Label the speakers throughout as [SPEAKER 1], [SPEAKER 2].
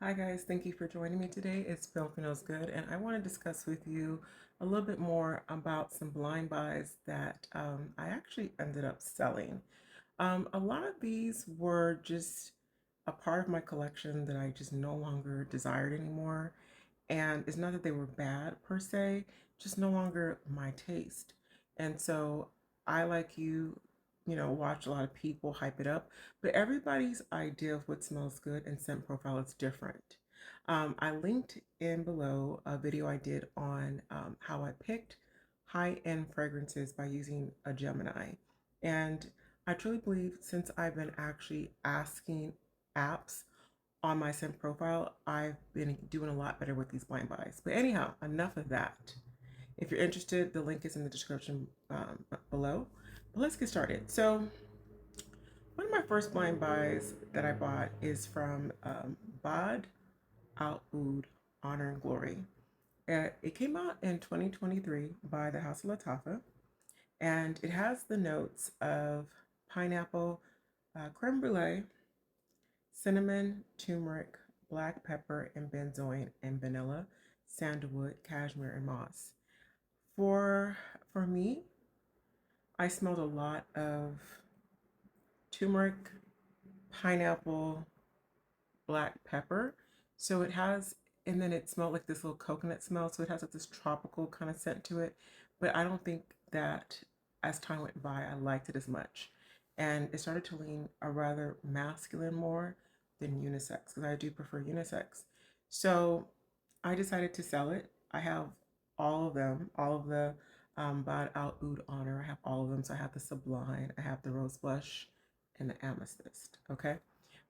[SPEAKER 1] Hi guys, thank you for joining me today. It's Perfumes Good, and I want to discuss with you a little bit more about some blind buys that I actually ended up selling. A lot of these were just a part of my collection that I just no longer desired anymore. And it's not that they were bad per se, just no longer my taste. And so I, like you, watch a lot of people hype it up, but everybody's idea of what smells good and scent profile is different. I linked in below a video I did on how I picked high-end fragrances by using a Gemini. And I truly believe since I've been actually asking apps on my scent profile, I've been doing a lot better with these blind buys. But anyhow, enough of that. If you're interested, the link is in the description below. But let's get started. So, one of my first blind buys that I bought is from Bod Al Oud Honor and Glory. It came out in 2023 by the House of Latafa, and it has the notes of pineapple, creme brulee, cinnamon, turmeric, black pepper, and benzoin, and vanilla, sandalwood, cashmere, and moss. For for me, I smelled a lot of turmeric, pineapple, black pepper. So it has, and then it smelled like this little coconut smell. So it has like this tropical kind of scent to it. But I don't think that as time went by, I liked it as much. And it started to lean a rather masculine more than unisex because I do prefer unisex. So I decided to sell it. I have all of them, all of the Bad Al Oud Honor. I have all of them. So I have the Sublime, I have the Rose Blush, and the Amethyst. Okay.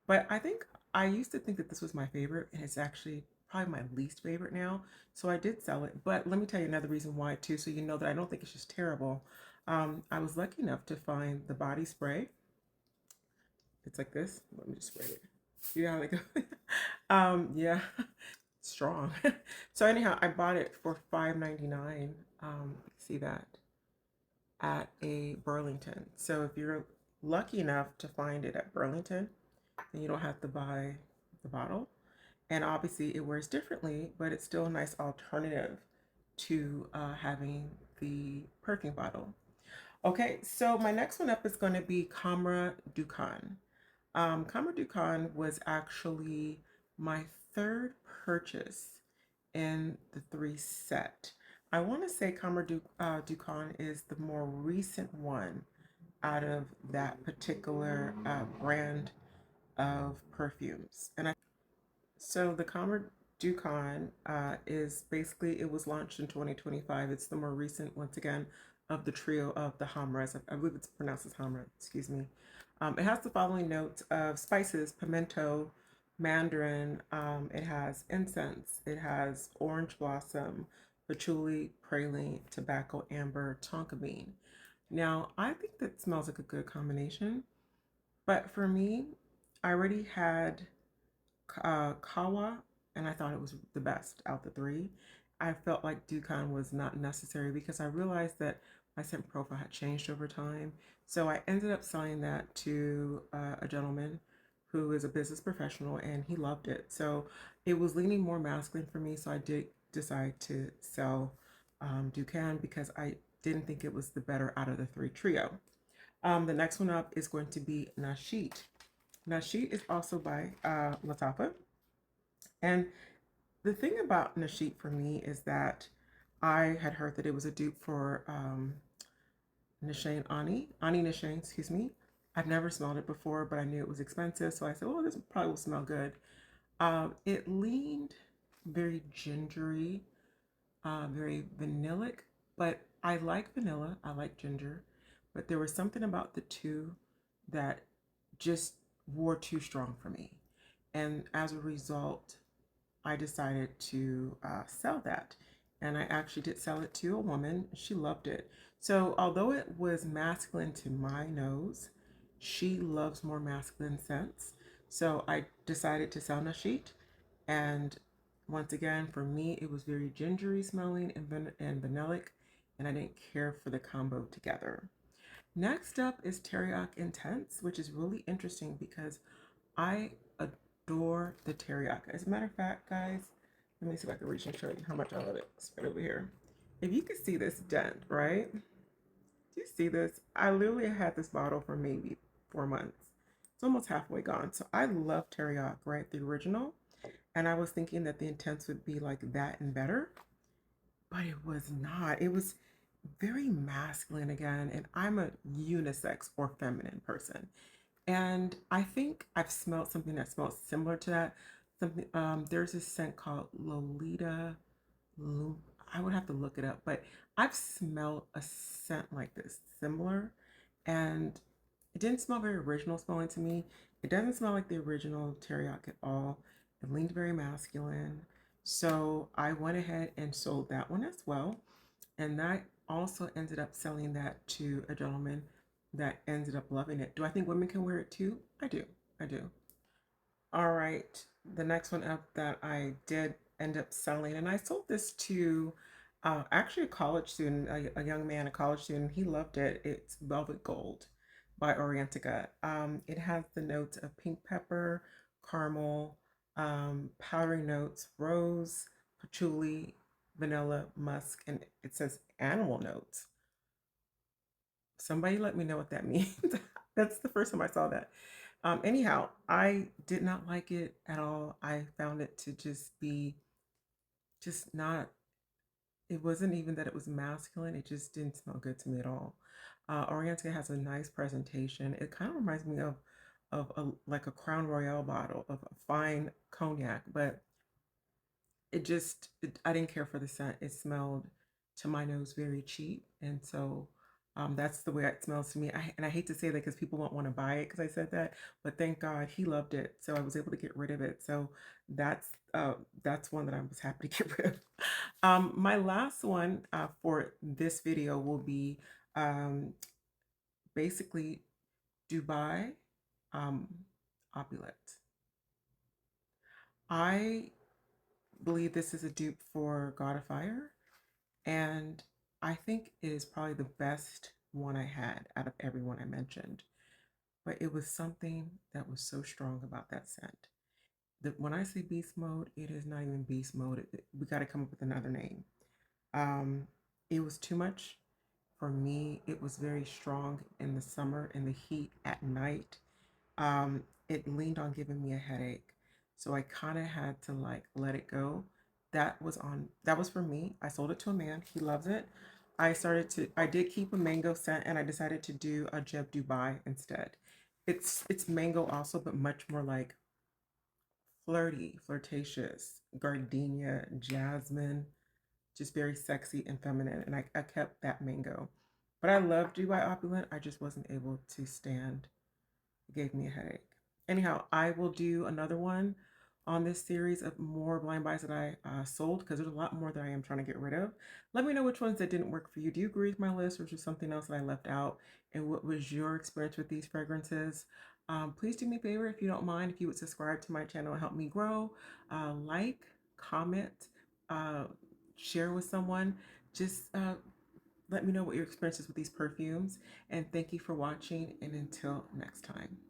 [SPEAKER 1] But I think I used to think that this was my favorite, and it's actually probably my least favorite now. So I did sell it. But let me tell you another reason why, too, so you know that I don't think it's just terrible. I was lucky enough to find the body spray. It's like this. Let me just spray it. See how they go? Yeah, strong. So anyhow, I bought it for $5.99. See that at a Burlington. So if you're lucky enough to find it at Burlington, then you don't have to buy the bottle. And obviously, it wears differently, but it's still a nice alternative to having the perfume bottle. Okay, so my next one up is going to be Camera Ducan. Camera Ducan was actually my third purchase in the three set. I want to say Ducan is the more recent one out of that particular brand of perfumes. So the Comer Ducon is basically, it was launched in 2025. It's the more recent, once again, of the trio of the Hamras. I believe it's pronounced as Hamra, excuse me. It has the following notes of spices: pimento, mandarin, it has incense, it has orange blossom, patchouli, praline, tobacco, amber, tonka bean. Now, I think that smells like a good combination, but for me, I already had Kawa, and I thought it was the best out the three. I felt like Dukan was not necessary because I realized that my scent profile had changed over time. So I ended up selling that to a gentleman who is a business professional, and he loved it. So it was leaning more masculine for me. So I did decide to sell Dukan because I didn't think it was the better out of the three trio. The next one up is going to be Nashit. Nashit is also by Latafa. And the thing about Nashit for me is that I had heard that it was a dupe for Nishane Ani Nishane, excuse me. I've never smelled it before, but I knew it was expensive. So I said, well, this probably will smell good. It leaned very gingery, very vanillic, but I like vanilla. I like ginger. But there was something about the two that just wore too strong for me. And as a result, I decided to sell that. And I actually did sell it to a woman. She loved it. So, although it was masculine to my nose, she loves more masculine scents. So, I decided to sell Nashit. And once again, for me, it was very gingery smelling and vanillic. And I didn't care for the combo together. Next up is Teriyaki Intense, which is really interesting because I adore the teriyaki. As a matter of fact, guys, let me see if I can reach and show you how much I love it. It's right over here. If you can see this dent, right? Do you see this? I literally had this bottle for maybe 4 months. It's almost halfway gone. So I love teriyaki, right? The original. And I was thinking that the intense would be like that and better, but it was not. It was very masculine again. And I'm a unisex or feminine person. And I think I've smelled something that smells similar to that. Something there's this scent called Lolita Lu I would have to look it up, but I've smelled a scent like this, similar, and it didn't smell very original smelling to me. It doesn't smell like the original teriyaki at all. It leaned very masculine. So I went ahead and sold that one as well. And that also ended up selling that to a gentleman that ended up loving it. Do I think women can wear it too? I do. I do. All right. The next one up that I did end up selling, and I sold this to actually a college student, a young man, a college student. He loved it. It's Velvet Gold by Orientica. It has the notes of pink pepper, caramel, powdery notes, rose, patchouli, vanilla, musk, and it says animal notes. Somebody let me know what that means. That's the first time I saw that. Anyhow, I did not like it at all. I found it to just be just not, it wasn't even that it was masculine. It just didn't smell good to me at all. Oriente has a nice presentation. It kind of reminds me of like a Crown Royal bottle of a fine cognac, but I didn't care for the scent. It smelled to my nose very cheap, and so that's the way it smells to me. And I hate to say that because people won't want to buy it because I said that, but thank God he loved it, so I was able to get rid of it. So that's that's one that I was happy to get rid of. My last one for this video will be um, basically Dubai um, Opulent. I believe this is a dupe for God of Fire. And I think it is probably the best one I had out of everyone I mentioned. But it was something that was so strong about that scent. That when I say beast mode, it is not even beast mode. We got to come up with another name. Um, it was too much for me. It was very strong in the summer, in the heat at night. It leaned on giving me a headache. So I kind of had to like let it go. That was for me. I sold it to a man. He loves it. I did keep a mango scent and I decided to do a Jeb Dubai instead. It's mango also, but much more like flirty, flirtatious, gardenia, jasmine, just very sexy and feminine. And I kept that mango. But I love Dubai Opulent. I just wasn't able to stand. It gave me a headache. Anyhow, I will do another one on this series of more blind buys that I sold because there's a lot more that I am trying to get rid of. Let me know which ones that didn't work for you. Do you agree with my list or is there something else that I left out? And what was your experience with these fragrances? Please do me a favor if you don't mind, if you would subscribe to my channel and help me grow. Like, comment, uh, share with someone. Just let me know what your experience is with these perfumes. And thank you for watching. And until next time.